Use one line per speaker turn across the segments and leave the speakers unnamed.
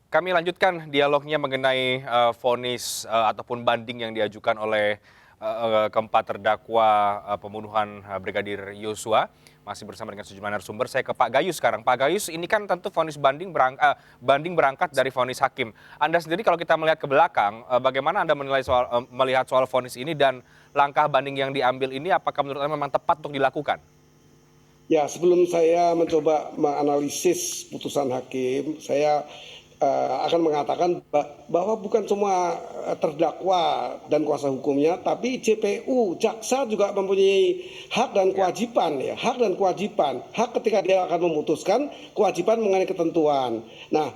Kami lanjutkan dialognya mengenai vonis ataupun banding yang diajukan oleh keempat terdakwa pembunuhan Brigadir Yosua. Masih bersama dengan sejumlah narasumber. Saya ke Pak Gayus sekarang. Pak Gayus, ini kan tentu vonis banding berangkat dari vonis hakim. Anda sendiri kalau kita melihat ke belakang, bagaimana Anda menilai melihat soal vonis ini dan langkah banding yang diambil ini, apakah menurut Anda memang tepat untuk dilakukan?
Ya, sebelum saya mencoba menganalisis putusan hakim, saya akan mengatakan bahwa bukan semua terdakwa dan kuasa hukumnya, tapi JPU, jaksa juga mempunyai hak dan kewajiban, ya, hak dan kewajiban, hak ketika dia akan memutuskan, kewajiban mengenai ketentuan. Nah,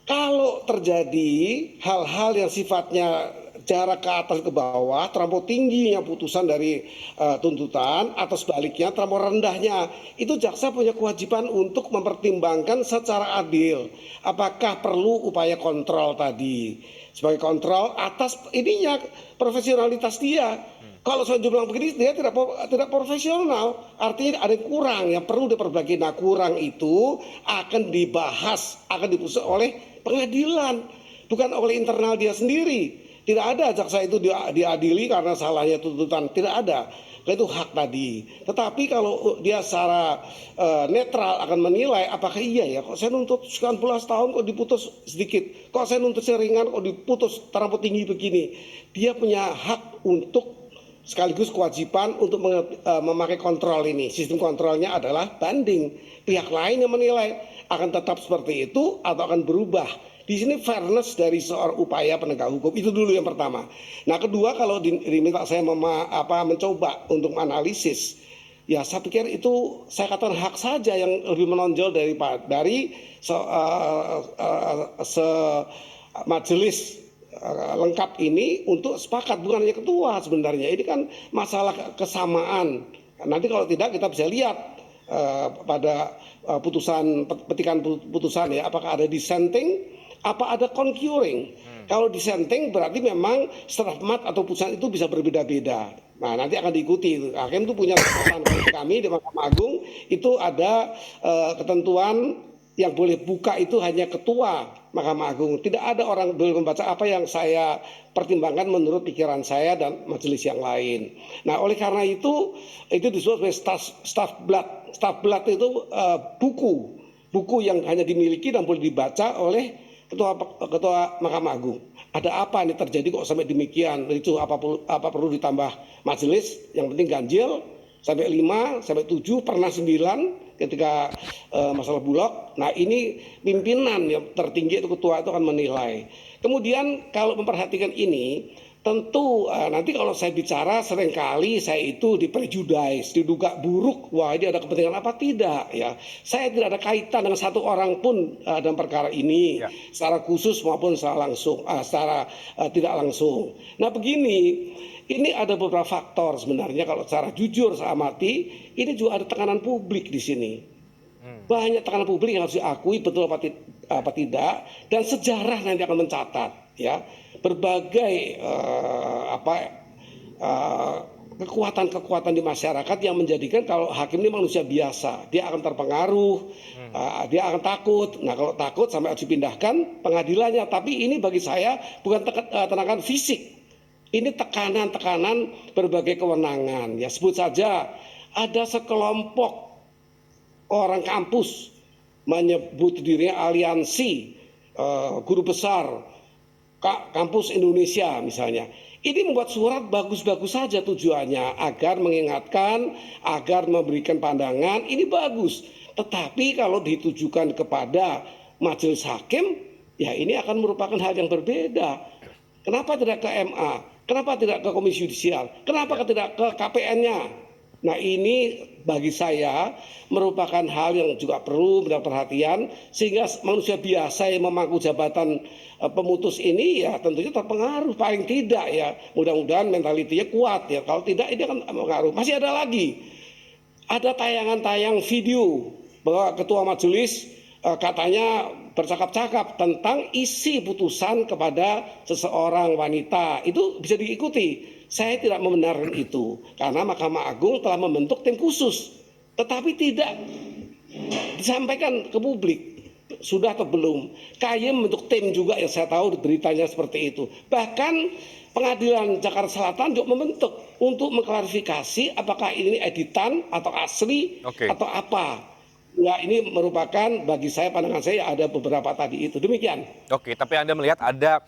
kalau terjadi hal-hal yang sifatnya jarak ke atas ke bawah, terlampau tingginya putusan dari tuntutan atau sebaliknya terlampau rendahnya, itu jaksa punya kewajiban untuk mempertimbangkan secara adil apakah perlu upaya kontrol tadi sebagai kontrol atas ininya profesionalitas dia. Kalau saya bilang begini, dia tidak profesional, artinya ada yang kurang yang perlu diperbaiki. Nah, kurang itu akan dibahas, akan diputus oleh pengadilan, bukan oleh internal dia sendiri. Tidak ada jaksa itu diadili karena salahnya tuntutan, tidak ada. Itu hak tadi. Tetapi kalau dia secara netral akan menilai apakah iya ya, kok saya nuntut 19 tahun kok diputus sedikit, kok saya nuntut seringan kok diputus terlampau tinggi begini. Dia punya hak untuk sekaligus kewajiban untuk memakai kontrol ini. Sistem kontrolnya adalah banding. Pihak lain yang menilai akan tetap seperti itu atau akan berubah. Di sini fairness dari seorang upaya penegak hukum itu dulu yang pertama. Nah, kedua, kalau diminta saya mencoba untuk menganalisis, ya saya pikir itu saya katakan hak saja yang lebih menonjol dari majelis lengkap ini untuk sepakat, bukan hanya ketua sebenarnya. Ini kan masalah kesamaan. Nanti kalau tidak kita bisa lihat pada petikan putusan ya, apakah ada dissenting, apa ada concurring. Kalau dissenting berarti memang setelah mat atau putusan itu bisa berbeda-beda. Nah, nanti akan diikuti. Hakim itu punya catatan. Kami di Mahkamah Agung itu ada ketentuan yang boleh buka itu hanya ketua Mahkamah Agung. Tidak ada orang boleh membaca apa yang saya pertimbangkan menurut pikiran saya dan majelis yang lain. Nah, oleh karena itu disebut sebagai staff blood. Staff blood itu buku yang hanya dimiliki dan boleh dibaca oleh ketua Mahkamah Agung. Ada apa ini terjadi kok sampai demikian? Itu apa perlu ditambah majelis? Yang penting ganjil sampai 5, sampai 7, pernah 9 ketika masalah Bulog. Nah, ini pimpinan yang tertinggi itu ketua itu akan menilai. Kemudian kalau memperhatikan ini, tentu nanti kalau saya bicara seringkali saya itu diprejudice, diduga buruk. Wah, ini ada kepentingan apa? Tidak, ya. Saya tidak ada kaitan dengan satu orang pun dalam perkara ini, secara khusus maupun secara langsung, secara tidak langsung. Nah, begini, ini ada beberapa faktor sebenarnya kalau secara jujur saya amati, ini juga ada tekanan publik di sini. Banyak tekanan publik yang harus diakui betul apa tidak, dan sejarah nanti akan mencatat, ya, berbagai kekuatan-kekuatan di masyarakat yang menjadikan kalau hakim ini manusia biasa, dia akan terpengaruh, dia akan takut. Nah, kalau takut sampai harus dipindahkan pengadilannya. Tapi ini bagi saya bukan tekanan fisik, ini tekanan berbagai kewenangan. Ya, sebut saja ada sekelompok orang kampus menyebut dirinya aliansi guru besar kampus Indonesia misalnya. Ini membuat surat bagus-bagus saja tujuannya agar mengingatkan, agar memberikan pandangan, ini bagus. Tetapi kalau ditujukan kepada majelis hakim, ya ini akan merupakan hal yang berbeda. Kenapa tidak ke MA? Kenapa tidak ke Komisi Yudisial? Kenapa tidak ke KPN-nya? Nah, ini bagi saya merupakan hal yang juga perlu mendapat perhatian, sehingga manusia biasa yang memangku jabatan pemutus ini ya tentunya terpengaruh, paling tidak ya, mudah-mudahan mentalitinya kuat ya. Kalau tidak ini akan mengaruh. Masih ada lagi, ada tayangan video bahwa ketua majelis katanya bercakap-cakap tentang isi putusan kepada seseorang wanita. Itu bisa diikuti. Saya tidak membenarkan itu karena Mahkamah Agung telah membentuk tim khusus, tetapi tidak disampaikan ke publik. sudah atau belum. KY membentuk tim juga yang saya tahu beritanya seperti itu. Bahkan Pengadilan Jakarta Selatan juga membentuk untuk mengklarifikasi apakah ini editan atau asli
Oke.
atau apa. Ya, ini merupakan bagi saya, pandangan saya ada beberapa tadi itu. Demikian.
Oke, tapi Anda melihat ada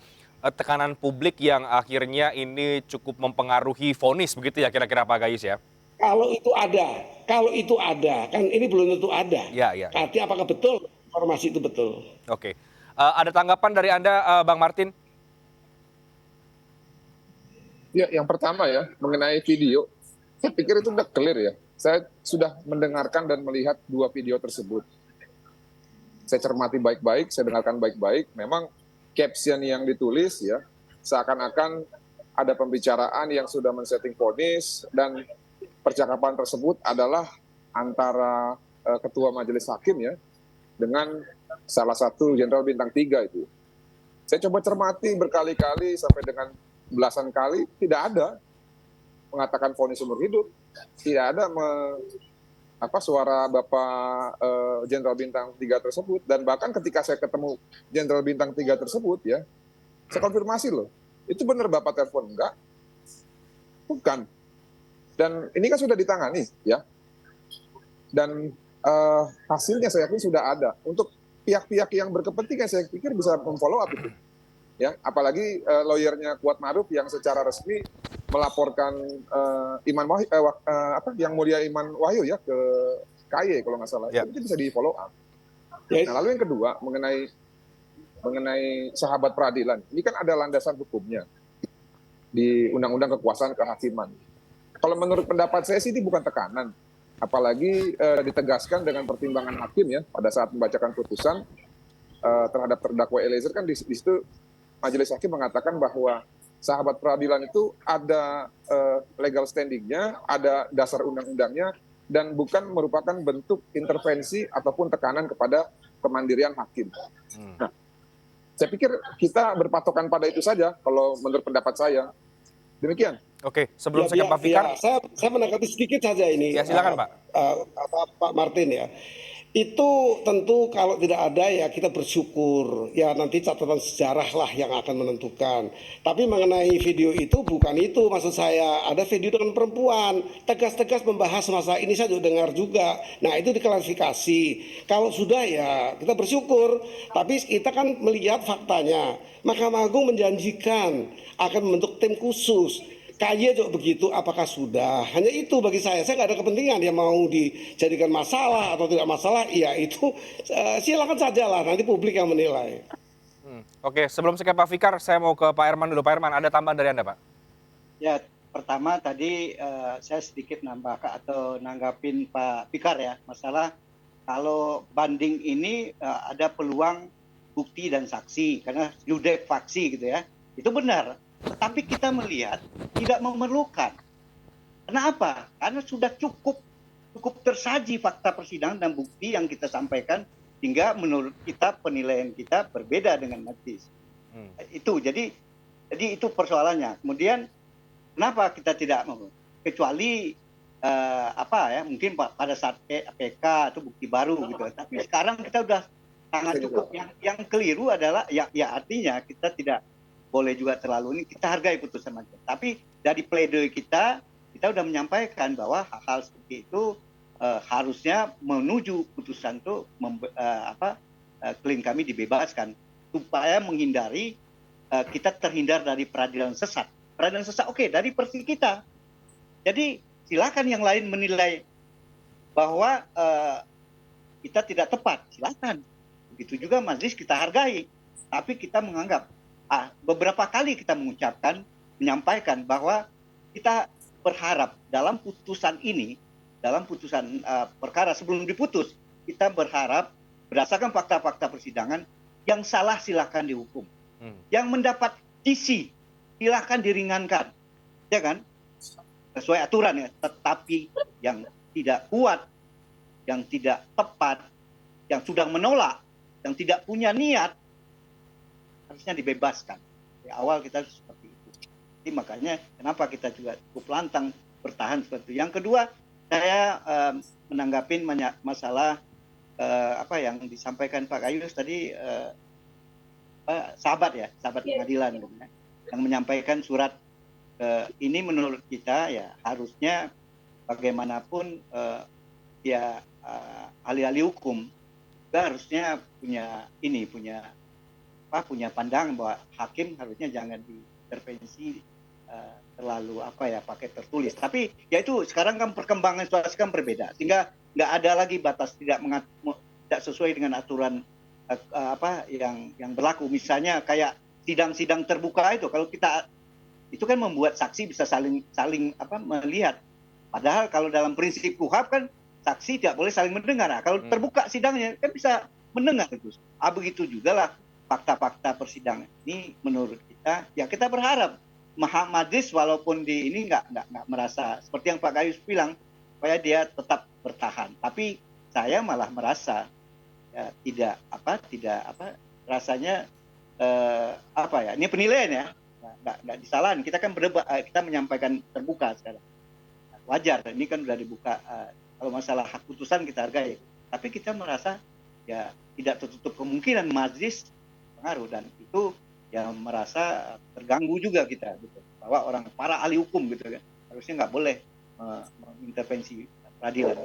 tekanan publik yang akhirnya ini cukup mempengaruhi vonis begitu ya kira-kira Pak Gayus ya?
Kalau itu ada, kan ini belum tentu ada.
Ya, ya, ya.
Artinya apakah betul informasi itu betul?
Oke. Ada tanggapan dari Anda, Bang Martin?
Ya, yang pertama ya, mengenai video, saya pikir itu udah clear ya. Saya sudah mendengarkan dan melihat 2 video tersebut. Saya cermati baik-baik, saya dengarkan baik-baik. Memang caption yang ditulis ya, seakan-akan ada pembicaraan yang sudah men-setting vonis, dan percakapan tersebut adalah antara Ketua Majelis Hakim ya, dengan salah satu Jenderal Bintang 3 itu. Saya coba cermati berkali-kali sampai dengan belasan kali, tidak ada mengatakan vonis seumur hidup, tidak ada suara Bapak Jenderal Bintang 3 tersebut. Dan bahkan ketika saya ketemu Jenderal Bintang 3 tersebut ya, saya konfirmasi loh, itu benar Bapak telepon? Enggak, bukan. Dan ini kan sudah ditangani ya, dan hasilnya saya yakin sudah ada. Untuk pihak-pihak yang berkepentingan saya pikir bisa memfollow up itu. Ya, apalagi lawyernya Kuat Maruf yang secara resmi melaporkan yang mulia Iman Wahyu ya ke KY kalau nggak salah, itu bisa di follow up. Nah, lalu yang kedua mengenai sahabat peradilan, ini kan ada landasan hukumnya di Undang-Undang Kekuasaan Kehakiman. Kalau menurut pendapat saya sih ini bukan tekanan, apalagi ditegaskan dengan pertimbangan hakim ya pada saat membacakan putusan terhadap terdakwa Eliezer, kan di situ Majelis Hakim mengatakan bahwa sahabat peradilan itu ada legal standing-nya, ada dasar undang-undangnya, dan bukan merupakan bentuk intervensi ataupun tekanan kepada kemandirian hakim. Nah, saya pikir kita berpatokan pada itu saja kalau menurut pendapat saya. Demikian.
Oke, sebelum saya ke Pak Fikar.
Saya menanggapi sedikit saja ini.
Ya, silakan Pak.
Pak Martin ya. Itu tentu kalau tidak ada ya kita bersyukur. Ya nanti catatan sejarah lah yang akan menentukan. Tapi mengenai video itu bukan itu maksud saya. Ada video dengan perempuan. Tegas-tegas membahas masalah ini, saya juga dengar juga. Nah itu diklarifikasi. Kalau sudah ya kita bersyukur. Tapi kita kan melihat faktanya. Mahkamah Agung menjanjikan akan membentuk tim khusus. KY juga begitu, apakah sudah? Hanya itu bagi saya nggak ada kepentingan yang mau dijadikan masalah atau tidak masalah, ya itu silakan saja lah, nanti publik yang menilai.
Oke, sebelum saya ke Pak Fikar, saya mau ke Pak Herman dulu. Pak Herman, ada tambahan dari Anda, Pak?
Ya, pertama tadi saya sedikit nanggapin Pak Fikar ya, masalah kalau banding ini ada peluang bukti dan saksi, karena judek faksi gitu ya, itu benar. Tetapi kita melihat tidak memerlukan. Kenapa? Karena sudah cukup tersaji fakta persidangan dan bukti yang kita sampaikan, hingga menurut kita penilaian kita berbeda dengan majelis. Itu jadi itu persoalannya. Kemudian kenapa kita tidak mau? Kecuali mungkin pada saat PK itu bukti baru gitu. Tapi sekarang kita udah sangat cukup. Yang keliru adalah ya artinya kita tidak boleh juga terlalu ini, kita hargai putusan majelis. Tapi dari pledoi kita sudah menyampaikan bahwa hal-hal seperti itu harusnya menuju putusan itu klien kami dibebaskan supaya menghindari kita terhindar dari peradilan sesat. Peradilan sesat oke, dari versi kita. Jadi silakan yang lain menilai bahwa kita tidak tepat, silakan. Begitu juga majelis kita hargai. Tapi kita menganggap beberapa kali kita menyampaikan bahwa kita berharap dalam putusan ini, dalam putusan perkara sebelum diputus, kita berharap berdasarkan fakta-fakta persidangan, yang salah silakan dihukum, yang mendapat isi silakan diringankan, ya kan, sesuai aturan ya. Tetapi yang tidak kuat, yang tidak tepat, yang sudah menolak, yang tidak punya niat, harusnya dibebaskan. Di awal kita seperti itu. Jadi makanya kenapa kita juga cukup lantang bertahan seperti itu. Yang kedua, saya menanggapin masalah apa yang disampaikan Pak Gayus tadi, sahabat pengadilan gitu ya, yang menyampaikan surat, ini menurut kita ya harusnya bagaimanapun ya ahli-ahli hukum juga harusnya punya pandangan bahwa hakim harusnya jangan diintervensi terlalu pakai tertulis. Tapi ya itu sekarang kan perkembangan situasi kan berbeda, sehingga nggak ada lagi batas tidak sesuai dengan aturan yang berlaku. Misalnya kayak sidang-sidang terbuka itu, kalau kita itu kan membuat saksi bisa saling melihat. Padahal kalau dalam prinsip KUHAP kan saksi tidak boleh saling mendengar. Nah, kalau terbuka sidangnya kan bisa mendengar itu. Begitu juga lah fakta-fakta persidangan ini menurut kita. Ya kita berharap majelis walaupun di ini nggak merasa seperti yang Pak Gayus bilang supaya dia tetap bertahan. Tapi saya malah merasa ya, tidak rasanya ini penilaian ya, nggak disalahin. Kita kan berdebat, kita menyampaikan terbuka sekarang. Wajar, ini kan sudah dibuka. Kalau masalah hak putusan kita hargai, tapi kita merasa ya tidak tertutup kemungkinan majelis pengaruh, dan itu yang merasa terganggu juga kita gitu, bahwa para ahli hukum gitu kan harusnya nggak boleh mengintervensi peradilan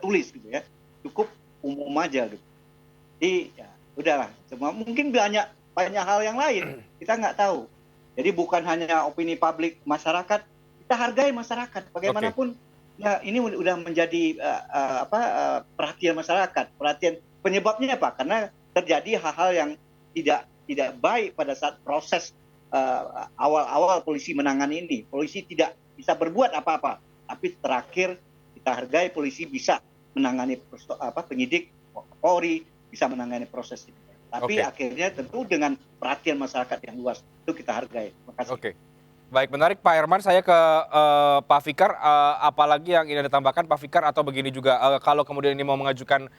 tulis gitu ya, cukup umum aja gitu. Jadi ya udahlah, semua mungkin banyak hal yang lain kita nggak tahu. Jadi bukan hanya opini publik masyarakat, kita hargai masyarakat bagaimanapun. Ya ini udah menjadi perhatian masyarakat. Perhatian penyebabnya apa? Karena terjadi hal-hal yang tidak baik pada saat proses awal-awal polisi menangani ini. Polisi tidak bisa berbuat apa-apa, tapi terakhir kita hargai polisi bisa menangani penyidik, Polri bisa menangani proses ini. Tapi akhirnya tentu dengan perhatian masyarakat yang luas, itu kita hargai. Terima kasih.
Baik, menarik Pak Herman. Saya ke Pak Fikar. Apalagi yang ingin ditambahkan Pak Fikar, atau begini juga, kalau kemudian ini mau mengajukan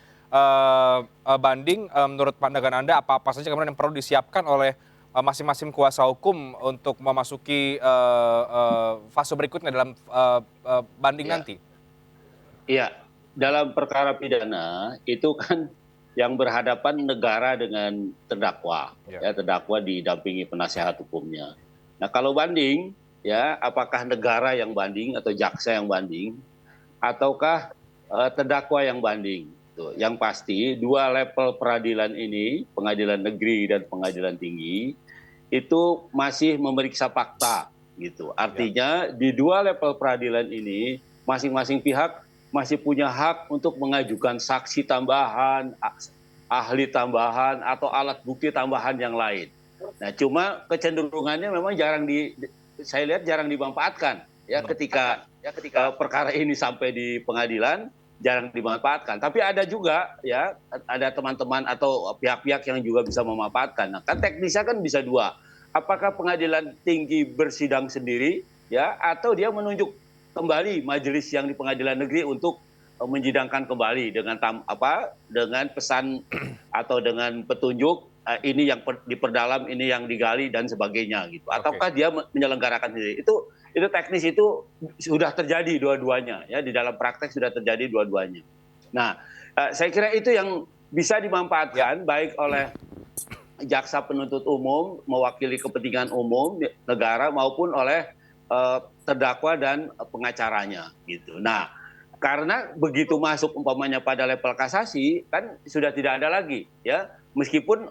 banding, menurut pandangan Anda apa saja kemudian yang perlu disiapkan oleh masing-masing kuasa hukum untuk memasuki fase berikutnya dalam banding nanti?
Iya, dalam perkara pidana itu kan yang berhadapan negara dengan terdakwa, terdakwa didampingi penasehat hukumnya. Nah, kalau banding, ya apakah negara yang banding atau jaksa yang banding, ataukah terdakwa yang banding? Tuh, yang pasti dua level peradilan ini, pengadilan negeri dan pengadilan tinggi, itu masih memeriksa fakta, gitu. Artinya di dua level peradilan ini, masing-masing pihak masih punya hak untuk mengajukan saksi tambahan, ahli tambahan, atau alat bukti tambahan yang lain. Nah, cuma kecenderungannya memang saya lihat jarang dimanfaatkan ya ketika perkara ini sampai di pengadilan, jarang dimanfaatkan. Tapi ada juga ya, ada teman-teman atau pihak-pihak yang juga bisa memanfaatkan. Nah, kan teknisnya kan bisa dua. Apakah pengadilan tinggi bersidang sendiri ya, atau dia menunjuk kembali majelis yang di pengadilan negeri untuk menjidangkan kembali dengan dengan pesan atau dengan petunjuk, ini yang diperdalam, ini yang digali dan sebagainya gitu. Ataukah dia menyelenggarakan sendiri? Itu teknis, itu sudah terjadi dua-duanya ya, di dalam praktek sudah terjadi dua-duanya. Nah, saya kira itu yang bisa dimanfaatkan baik oleh jaksa penuntut umum mewakili kepentingan umum negara maupun oleh terdakwa dan pengacaranya gitu. Nah, karena begitu masuk umpamanya pada level kasasi kan sudah tidak ada lagi ya, meskipun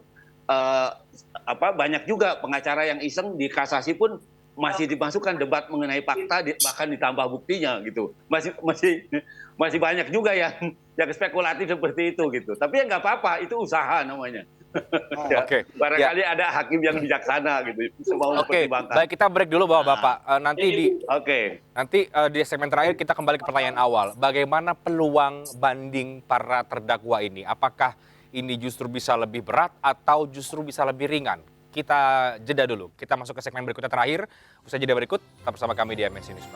banyak juga pengacara yang iseng di kasasi pun masih dimasukkan debat mengenai fakta, bahkan ditambah buktinya gitu. Masih banyak juga yang spekulatif seperti itu gitu. Tapi ya nggak apa-apa, itu usaha namanya. Barangkali ada hakim yang bijaksana gitu, mau mempertimbangkan.
Baik, kita break dulu Bapak. Nanti di segmen terakhir kita kembali ke pertanyaan awal. Bagaimana peluang banding para terdakwa ini? Apakah ini justru bisa lebih berat atau justru bisa lebih ringan? Kita jeda dulu. Kita masuk ke segmen berikutnya terakhir. Usai jeda berikut, tetap bersama kami di MNC News.